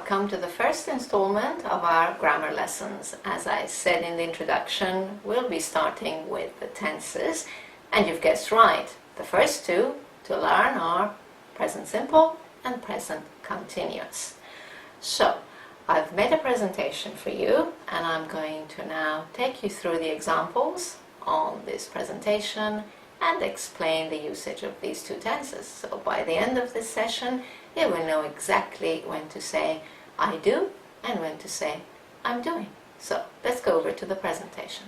welcome to the first installment of our grammar lessons. As I said in the introduction, we'll be starting with the tenses, and you've guessed right. The first two to learn are present simple and present continuous. So, I've made a presentation for you, and I'm going to now take you through the examples on this presentation and explain the usage of these two tenses. So by the end of this session, you will know exactly when to say I do and when to say I'm doing. So let's go over to the presentation.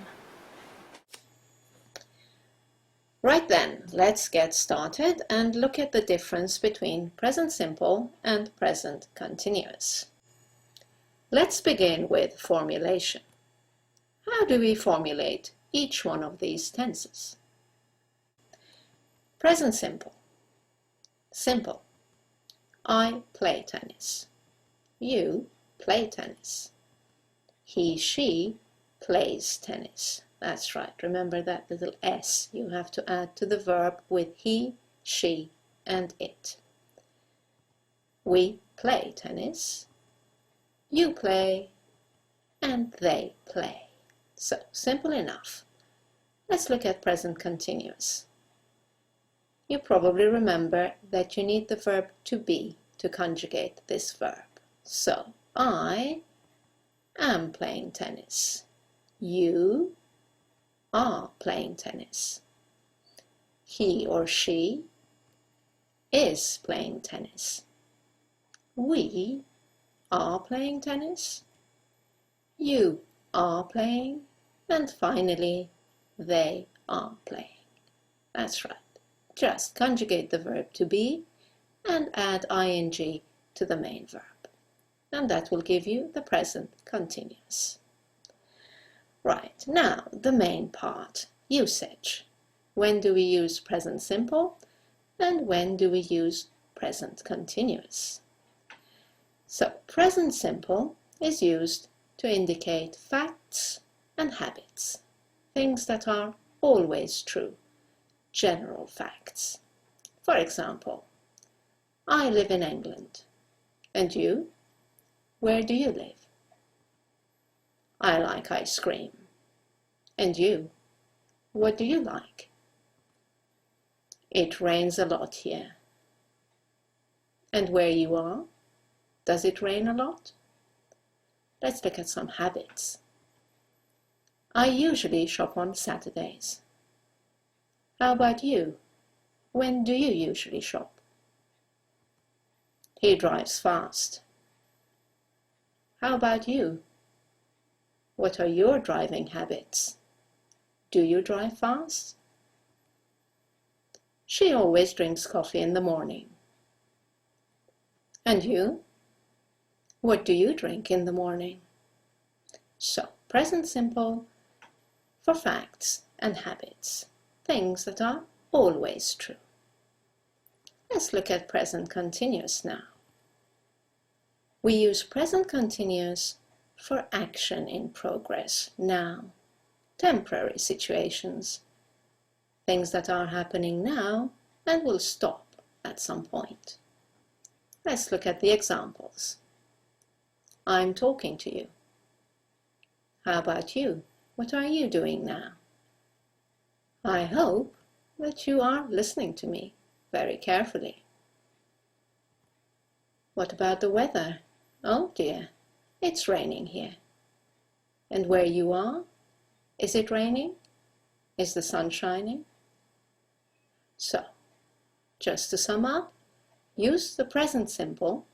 Right then, let's get started and look at the difference between present simple and present continuous. Let's begin with formulation. How do we formulate each one of these tenses? Present simple. Simple. I play tennis. You play tennis. He, she plays tennis. That's right. Remember that little S you have to add to the verb with he, she, and it. We play tennis. You play, and they play. So, simple enough. Let's look at present continuous. You probably remember that you need the verb to be to conjugate this verb. So, I am playing tennis. You are playing tennis. He or she is playing tennis. We are playing tennis. You are playing. And finally, they are playing. That's right. Just conjugate the verb to be and add ing to the main verb. And that will give you the present continuous. Right, now the main part, usage. When do we use present simple and when do we use present continuous? So, present simple is used to indicate facts and habits, things that are always true. General facts. For example, I live in England. And you? Where do you live? I like ice cream. And you? What do you like? It rains a lot here. And where you are? Does it rain a lot? Let's look at some habits. I usually shop on Saturdays. How about you? When do you usually shop? He drives fast. How about you? What are your driving habits? Do you drive fast? She always drinks coffee in the morning. And you? What do you drink in the morning? So, present simple for facts and habits. Things that are always true. Let's look at present continuous now. We use present continuous for action in progress now, temporary situations, things that are happening now and will stop at some point. Let's look at the examples. I'm talking to you. How about you? What are you doing now? I hope that you are listening to me very carefully. What about the weather? Oh dear, it's raining here. And where you are? Is it raining? Is the sun shining? So, just to sum up, use the present simple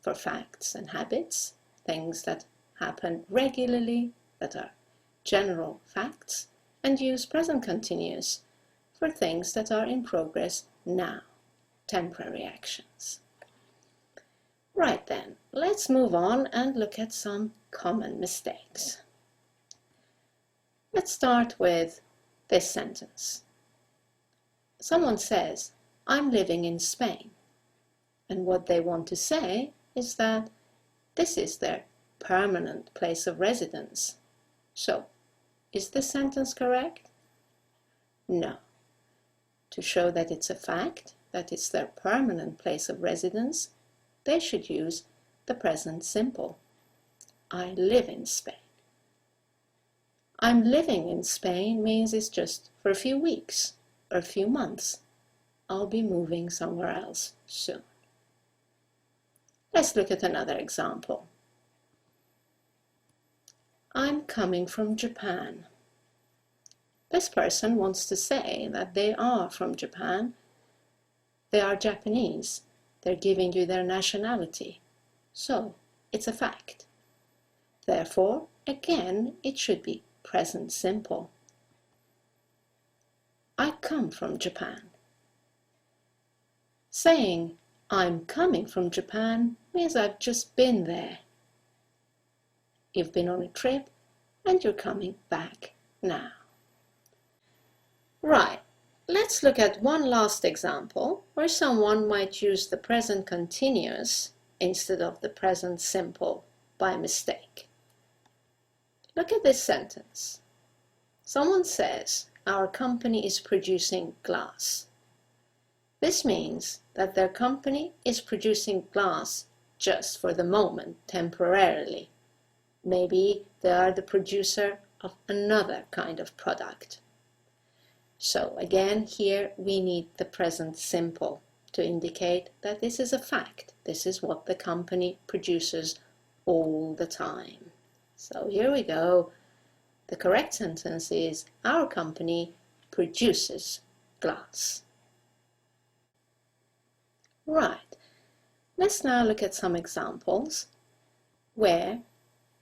for facts and habits, things that happen regularly, that are general facts, and use present continuous for things that are in progress now, temporary actions. Right then, let's move on and look at some common mistakes. Let's start with this sentence. Someone says, I'm living in Spain. And what they want to say is that this is their permanent place of residence. So, is this sentence correct? No. To show that it's a fact, that it's their permanent place of residence, they should use the present simple. I live in Spain. I'm living in Spain means it's just for a few weeks or a few months. I'll be moving somewhere else soon. Let's look at another example. I'm coming from Japan. This person wants to say that they are from Japan. They are Japanese. They're giving you their nationality. So, it's a fact. Therefore, again, it should be present simple. I come from Japan. Saying I'm coming from Japan means I've just been there. You've been on a trip and you're coming back now. Right, let's look at one last example where someone might use the present continuous instead of the present simple by mistake. Look at this sentence. Someone says, our company is producing glass. This means that their company is producing glass just for the moment, temporarily. Maybe they are the producer of another kind of product. So again, here we need the present simple to indicate that this is a fact. This is what the company produces all the time. So here we go. The correct sentence is, our company produces glass. Right, let's now look at some examples where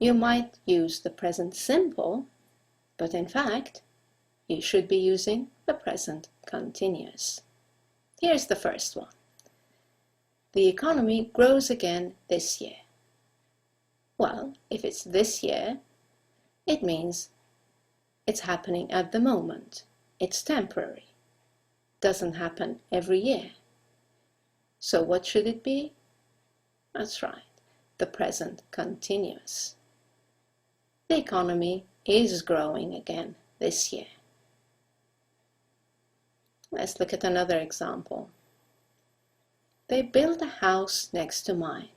you might use the present simple, but in fact, you should be using the present continuous. Here's the first one. The economy grows again this year. Well, if it's this year, it means it's happening at the moment. It's temporary. Doesn't happen every year. So what should it be? That's right, the present continuous. The economy is growing again this year. Let's look at another example. They build a house next to mine.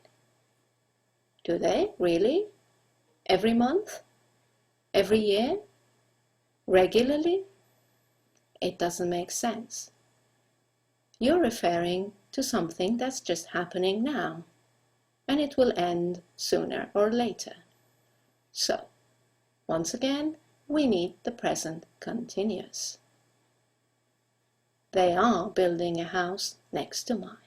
Do they? Really? Every month? Every year? Regularly? It doesn't make sense. You're referring to something that's just happening now, and it will end sooner or later. So, once again, we need the present continuous. They are building a house next to mine.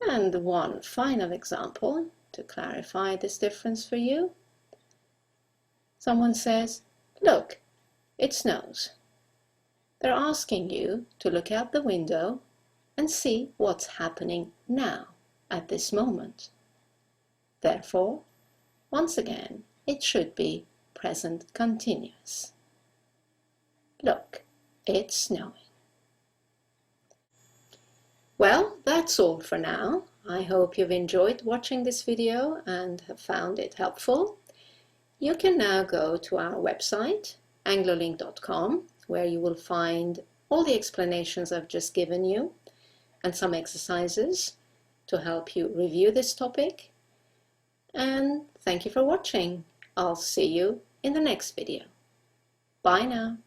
And one final example to clarify this difference for you. Someone says, look, it snows. They're asking you to look out the window and see what's happening now, at this moment. Therefore, once again, it should be present continuous. Look, it's snowing. Well, that's all for now. I hope you've enjoyed watching this video and have found it helpful. You can now go to our website, anglolink.com, where you will find all the explanations I've just given you and some exercises to help you review this topic. And thank you for watching. I'll see you in the next video. Bye now.